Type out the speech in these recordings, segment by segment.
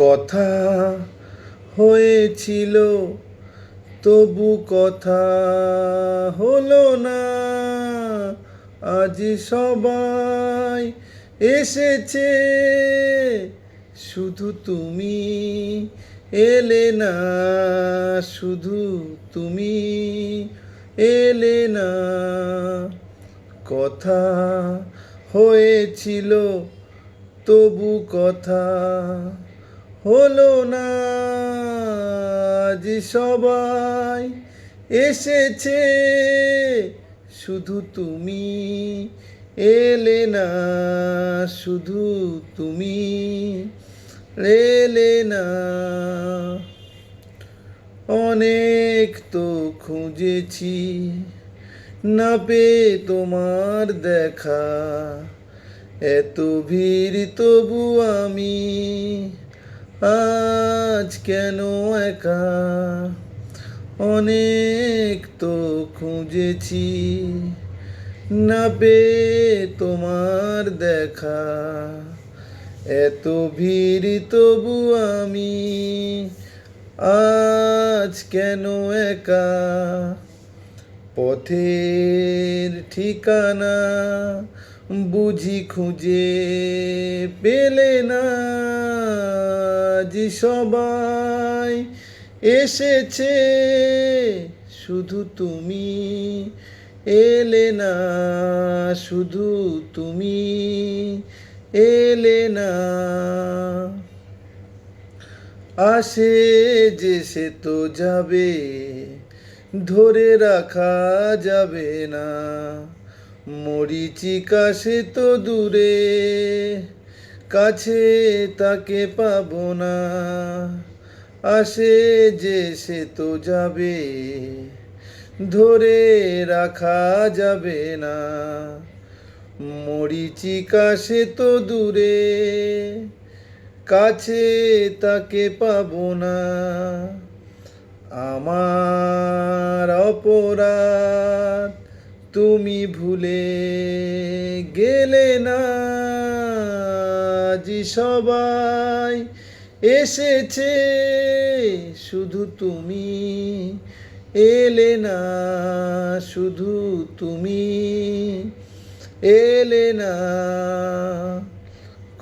কথা হয়েছিল তবু কথা হলো না। আজ সবাই এসেছে, শুধু তুমি এলে না, শুধু তুমি এলে না। কথা হয়েছিল তবু কথা হলো না। আজ সবাই এসেছে, শুধু তুমি এলে না, শুধু তুমি এলে না। অনেক তো খুঁজেছি, না পেয়ে তোমার দেখা। এত ভিড় তবু আমি আজ কেন একা। অনেক তো খুঁজেছি, না পেয়ে তোমার দেখা। এত ভিড় তবু আমি আজ কেন একা। পথের ঠিকানা বুঝি খুঁজে পেলে না। যে সবাই এসেছে, শুধু তুমি এলে না, শুধু তুমি এলে না। আসে যে সে তো যাবে, ধরে রাখা যাবে না। মরীচিকা সে তো দূরে, কাছে তাকে পাবো না। আসে যে সে তো যাবে, ধরে রাখা যাবে না। মরীচিকা সে তো দূরে, কাছে তাকে পাবো না। আমার অপরাধ তুমি ভুলে গেলে না। যে সবাই এসেছে, শুধু তুমি এলে না, শুধু তুমি এলে না।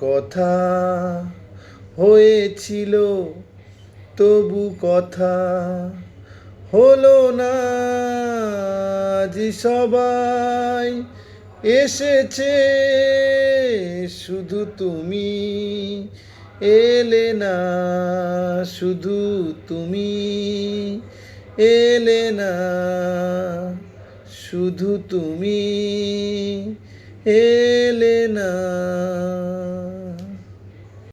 কথা হয়েছিল তবু কথা হলো না। যে সবাই এসেছে, শুধু তুমি এলে না, শুধু তুমি এলে না, শুধু তুমি এলে না।